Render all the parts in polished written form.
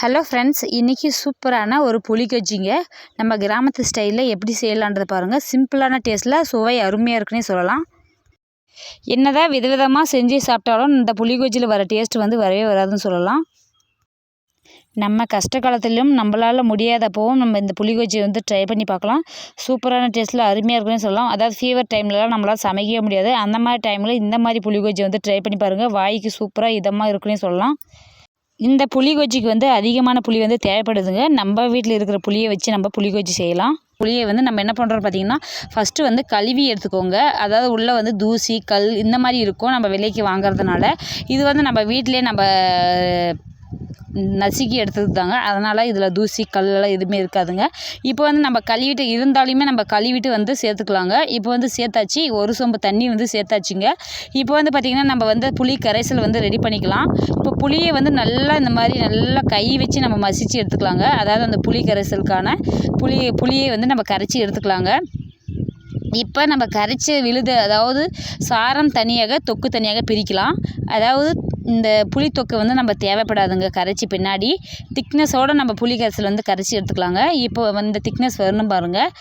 Hello friends, இன்றைக்கி சூப்பரான ஒரு புளிக்கொஜ்ஜிங்க நம்ம கிராமத்து ஸ்டைலில் எப்படி செய்யலான்றதை பாருங்கள். சிம்பிளான டேஸ்ட்டில் சுவை அருமையாக இருக்குன்னே சொல்லலாம். என்னதான் விதவிதமாக செஞ்சு சாப்பிட்டாலும் இந்த புளிக்கொஜ்ஜியில் வர டேஸ்ட் வரவே வராதுன்னு சொல்லலாம். நம்ம கஷ்ட காலத்திலும் நம்மளால் முடியாதப்பவும் நம்ம இந்த புளிக்கொஜ்ஜி ட்ரை பண்ணி பார்க்கலாம். சூப்பரான டேஸ்ட்டில் அருமையாக இருக்குன்னு சொல்லலாம். அதாவது ஃபீவர் டைம்லலாம் நம்மளால் சமைக்கவே முடியாது. அந்த மாதிரி டைமில் இந்த மாதிரி புளிக்கொஜ்ஜி ட்ரை பண்ணி பாருங்கள். வாய்க்கு சூப்பராக இதமாக இருக்குன்னே சொல்லலாம். இந்த புளிக்கொஜ்ஜிக்கு அதிகமான புளி தேவைப்படுதுங்க. நம்ம வீட்டில் இருக்கிற புளியை வச்சு நம்ம புளிக்கொஜ்ஜி செய்யலாம். புளியை நம்ம என்ன பண்ணுறோம் பார்த்தீங்கன்னா, ஃபஸ்ட்டு கழுவி எடுத்துக்கோங்க. அதாவது உள்ளே தூசி கல் இந்த மாதிரி இருக்கும். நம்ம விலைக்கு வாங்குறதுனால இது நம்ம வீட்டிலே நம்ம நசுக்கி எடுத்தது தாங்க. அதனால் இதில் தூசி கல்லெல்லாம் எதுவுமே இருக்காதுங்க. இப்போ நம்ம கழுவிட்டு இருந்தாலுமே நம்ம கழுவிட்டு சேர்த்துக்கலாங்க. இப்போ சேர்த்தாச்சு, ஒரு சொம்பு தண்ணி சேர்த்தாச்சுங்க. இப்போ பார்த்திங்கன்னா நம்ம புளி கரைசல் ரெடி பண்ணிக்கலாம். இப்போ புளியை நல்லா இந்த மாதிரி நல்லா கை வச்சு நம்ம மசிச்சு எடுத்துக்கலாங்க. அதாவது அந்த புளி கரைசலுக்கான புளியை நம்ம கரைச்சி எடுத்துக்கலாங்க. இப்போ நம்ம கரைச்சி விழுது, அதாவது சாரம் தனியாக தொக்கு தனியாக பிரிக்கலாம். அதாவது இந்த புளி தொக்கு நம்ம தேவைப்படாதுங்க. கரைச்சி பின்னாடி திக்னஸோடு நம்ம புளி கரைசல் கரைச்சி எடுத்துக்கலாங்க. இப்போ இந்த திக்னஸ் வரணும் பாருங்கள்.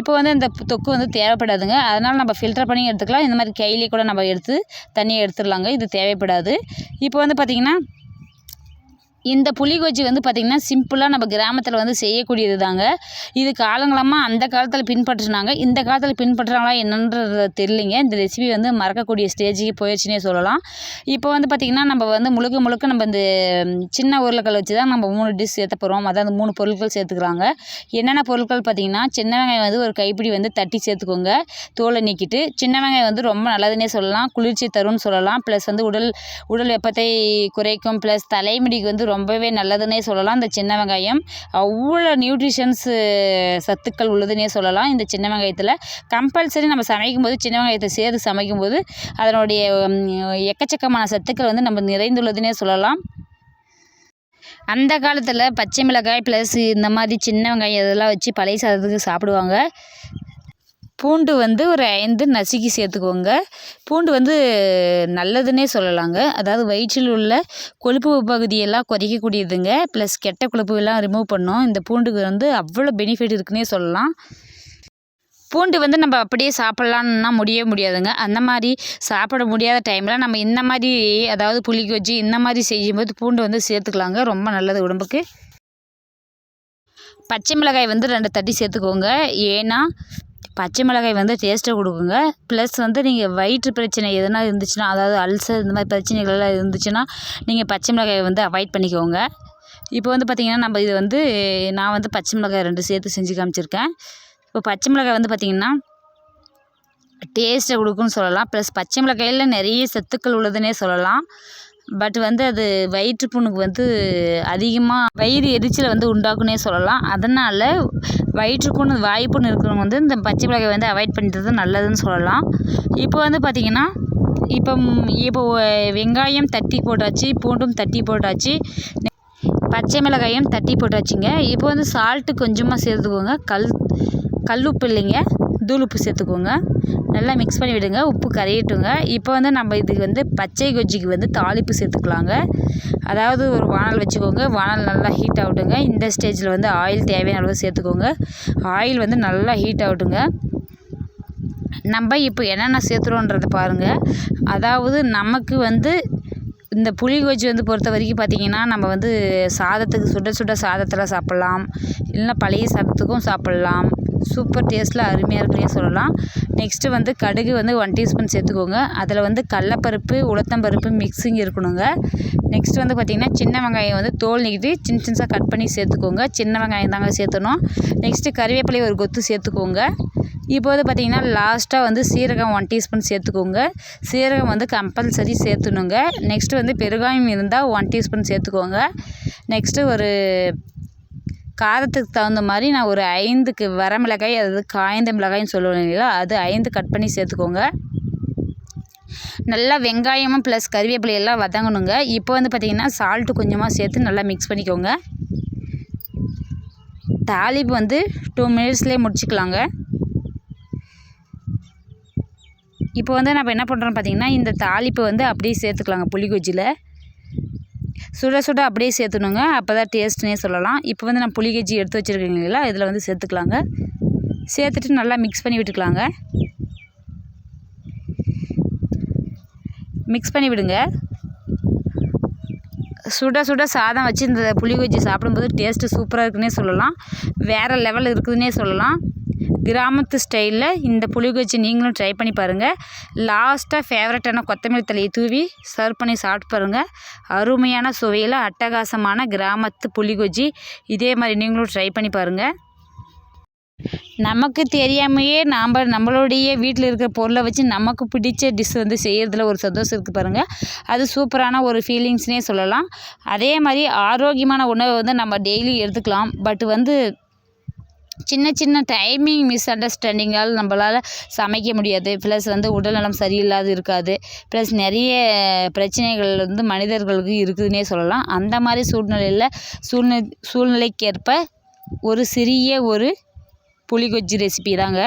இப்போ இந்த தொக்கு தேவைப்படாதுங்க. அதனால் நம்ம ஃபில்டர் பண்ணி எடுத்துக்கலாம். இந்த மாதிரி கையிலே கூட நம்ம எடுத்து தண்ணியை எடுத்துடலாங்க. இது தேவைப்படாது. இப்போ பார்த்திங்கன்னா இந்த புளிக்கொஜ்ஜி பார்த்திங்கன்னா சிம்பிளாக நம்ம கிராமத்தில் செய்யக்கூடியது தாங்க. இது காலங்காலமாக அந்த காலத்தில் பின்பற்றினாங்க. இந்த காலத்தில் பின்பற்றுறாங்களா என்னன்றது தெரியலைங்க. இந்த ரெசிபி மறக்கக்கூடிய ஸ்டேஜுக்கு போயிடுச்சுன்னே சொல்லலாம். இப்போ பார்த்திங்கன்னா நம்ம முழுக்க நம்ம இந்த சின்ன உருளைக்கல் வச்சு தான் நம்ம 3 டிஷ் சேர்த்த போகிறோம். அதாவது 3 பொருட்கள் சேர்த்துக்கிறாங்க. என்னென்ன பொருட்கள் பார்த்திங்கன்னா, சின்ன வெங்காயம் ஒரு கைப்பிடி தட்டி சேர்த்துக்கோங்க. தோலை நீக்கிட்டு. சின்ன வெங்காயம் ரொம்ப நல்லதுன்னே சொல்லலாம். குளிர்ச்சி தரும்னு சொல்லலாம். ப்ளஸ் உடல் வெப்பத்தை குறைக்கும். ப்ளஸ் தலைமுடிக்கு ரொம்பவே நல்லதுன்னே சொல்லலாம். இந்த சின்ன வெங்காயம் அவ்வளோ நியூட்ரிஷன்ஸ் சத்துக்கள் உள்ளதுன்னே சொல்லலாம். இந்த சின்ன வெங்காயத்தில் கம்பல்சரி நம்ம சமைக்கும்போது சின்ன வெங்காயத்தை சேர்த்து சமைக்கும்போது அதனுடைய எக்கச்சக்கமான சத்துக்கள் நம்ம நிறைந்துள்ளதுன்னே சொல்லலாம். அந்த காலத்தில் பச்சை மிளகாய் ப்ளஸ் இந்த மாதிரி சின்ன வெங்காயம் இதெல்லாம் வச்சு பழைய சாதத்துக்கு சாப்பிடுவாங்க. பூண்டு ஒரு 5 நசுக்கி சேர்த்துக்கோங்க. பூண்டு நல்லதுன்னே சொல்லலாங்க. அதாவது வயிற்றில் உள்ள கொழுப்பு பகுதியெல்லாம் குறைக்கக்கூடியதுங்க. ப்ளஸ் கெட்ட கொழுப்புலாம் ரிமூவ் பண்ணும். இந்த பூண்டுக்கு அவ்வளோ பெனிஃபிட் இருக்குன்னே சொல்லலாம். பூண்டு நம்ம அப்படியே சாப்பிட்லான்னா முடியவே முடியாதுங்க. அந்த மாதிரி சாப்பிட முடியாத டைமில் நம்ம இந்த மாதிரி, அதாவது புளிக்கொஜ்ஜி இந்த மாதிரி செய்யும்போது பூண்டு சேர்த்துக்கலாங்க. ரொம்ப நல்லது உடம்புக்கு. பச்சை மிளகாய் 2 தட்டி சேர்த்துக்கோங்க. ஏன்னா பச்சை மிளகாய் டேஸ்ட்டை கொடுக்குங்க. ப்ளஸ் நீங்கள் வயிற்று பிரச்சனை எதனா இருந்துச்சுன்னா, அதாவது அல்சர் இந்த மாதிரி பிரச்சனைகள்லாம் இருந்துச்சுன்னா நீங்கள் பச்சை மிளகாயை அவாய்ட் பண்ணிக்கோங்க. இப்போ பார்த்திங்கன்னா நம்ம இது நான் பச்சை மிளகாய் 2 சேர்த்து செஞ்சு காமிச்சிருக்கேன். இப்போ பச்சை மிளகாய் பார்த்திங்கன்னா டேஸ்ட்டை கொடுக்குன்னு சொல்லலாம். ப்ளஸ் பச்சை மிளகாயில் நிறைய சத்துக்கள் உள்ளதுன்னே சொல்லலாம். பட் அது வயிற்று புண்ணுக்கு அதிகமாக வயிறு எரிச்சலை உண்டாக்குன்னே சொல்லலாம். அதனால் வயிற்றுப்புண்ணு வாய்ப்புண்ணு இருக்கிறவங்க இந்த பச்சை மிளகாய் அவாய்ட் பண்ணுறது நல்லதுன்னு சொல்லலாம். இப்போ பார்த்திங்கன்னா இப்போ வெங்காயம் தட்டி போட்டாச்சு, பூண்டும் தட்டி போட்டாச்சு, பச்சை மிளகாயும் தட்டி போட்டாச்சுங்க. இப்போ சால்ட்டு கொஞ்சமாக சேர்த்துக்கோங்க. கல் உப்பு இல்லைங்க, தூள் உப்பு சேர்த்துக்கோங்க. நல்லா மிக்ஸ் பண்ணி விடுங்க. உப்பு கரையட்டுங்க. இப்போ நம்ம இதுக்கு பச்சை கொஜ்ஜிக்கு தாளிப்பு சேர்த்துக்கலாங்க. அதாவது ஒரு வானல் வச்சுக்கோங்க. வானல் நல்லா ஹீட் ஆகட்டுங்க. இந்த ஸ்டேஜில் ஆயில் தேவையான அளவு சேர்த்துக்கோங்க. ஆயில் நல்லா ஹீட் ஆகட்டுங்க. நம்ம இப்போ என்னென்ன சேர்த்துறோன்றதை பாருங்கள். அதாவது நமக்கு இந்த புளிக்கொஜ்ஜி பொறுத்த வரைக்கும் பார்த்திங்கன்னா, நம்ம சாதத்துக்கு சுட சுட சாதத்தில் சாப்பிட்லாம். இல்லைன்னா பழைய சாதத்துக்கும் சாப்பிட்லாம். சூப்பர் டேஸ்ட்டில் அருமையாக இருக்குன்னே சொல்லலாம். நெக்ஸ்ட்டு கடுகு 1 டீஸ்பூன் சேர்த்துக்கோங்க. அதில் கடலப்பருப்பு உளுத்தம்பருப்பு மிக்ஸிங் இருக்கணுங்க. நெக்ஸ்ட்டு பார்த்திங்கன்னா சின்ன வெங்காயம் தோல் நீக்கிட்டு சின்ன சின்னதாக கட் பண்ணி சேர்த்துக்கோங்க. சின்ன வெங்காயம் தாங்க சேர்த்தணும். நெக்ஸ்ட்டு கறிவேப்பிலை ஒரு கொத்து சேர்த்துக்கோங்க. இப்போ பார்த்திங்கன்னா லாஸ்ட்டாக சீரகம் 1 டீஸ்பூன் சேர்த்துக்கோங்க. சீரகம் கம்பல்சரி சேர்த்துணுங்க. நெக்ஸ்ட்டு பெருங்காயம் இருந்தால் 1 டீஸ்பூன் சேர்த்துக்கோங்க. நெக்ஸ்ட்டு ஒரு காரத்துக்கு தகுந்த மாதிரி நான் ஒரு 5 வரமிளகாய், அதாவது காய்ந்த மிளகாய்ன்னு சொல்லுவேன் இல்லையா, அது 5 கட் பண்ணி சேர்த்துக்கோங்க. நல்லா வெங்காயமும் ப்ளஸ் கறிவேப்பிலை எல்லாம் வதங்கணுங்க. இப்போ பார்த்திங்கன்னா சால்ட்டு கொஞ்சமாக சேர்த்து நல்லா மிக்ஸ் பண்ணிக்கோங்க. தாளிப்பு 2 மினிட்ஸ்லேயே முடிச்சுக்கலாங்க. இப்போ நம்ம என்ன பண்ணுறோம் பார்த்திங்கன்னா, இந்த தாளிப்பு அப்படியே சேர்த்துக்கலாங்க புளிக்கொஜ்ஜியில். சுட சுட அப்படியே சேர்த்துணுங்க. அப்போ தான் டேஸ்ட்டுனே சொல்லலாம். இப்போ வந்து நான் புளி கஞ்சி எடுத்து வச்சுருக்கேன் இல்லைங்களா, இதில் வந்து சேர்த்துக்கலாங்க. சேர்த்துட்டு நல்லா மிக்ஸ் பண்ணி விட்டுக்கலாங்க. மிக்ஸ் பண்ணி விடுங்க. சுட சுட சாதம் வச்சு இந்த புளி கஞ்சி சாப்பிடும்போது டேஸ்ட்டு சூப்பராக இருக்குன்னே சொல்லலாம். வேறு லெவல் இருக்குதுன்னே சொல்லலாம். கிராமத்து ஸ்டைலில் இந்த புளி கஞ்சி நீங்களும் ட்ரை பண்ணி பாருங்கள். லாஸ்ட்டாக ஃபேவரட்டான கொத்தமல்லி தழையை தூவி சர்வ் பண்ணி சாப்பிட்டு பாருங்கள். அருமையான சுவையில் அட்டகாசமான கிராமத்து புளி கஞ்சி. இதே மாதிரி நீங்களும் ட்ரை பண்ணி பாருங்கள். நமக்கு தெரியாமையே நம்மளுடைய வீட்டில் இருக்கிற பொருளை வச்சு நமக்கு பிடிச்ச டிஷ் வந்து செய்கிறதுல ஒரு சந்தோஷம் இருக்குது பாருங்கள். அது சூப்பரான ஒரு ஃபீலிங்ஸ்னே சொல்லலாம். அதே மாதிரி ஆரோக்கியமான உணவை வந்து நம்ம டெய்லி எடுத்துக்கலாம். பட் வந்து சின்ன சின்ன டைமிங் மிஸ் அண்டர்ஸ்டாண்டிங்கால் நம்மளால் சமைக்க முடியாது. ப்ளஸ் வந்து உடல்நலம் சரியில்லாது இருக்காது. ப்ளஸ் நிறைய பிரச்சனைகள் வந்து மனிதர்களுக்கு இருக்குதுன்னே சொல்லலாம். அந்த மாதிரி சூழ்நிலைக்கேற்ப ஒரு சிறிய புளி கஞ்சி ரெசிபி தாங்க.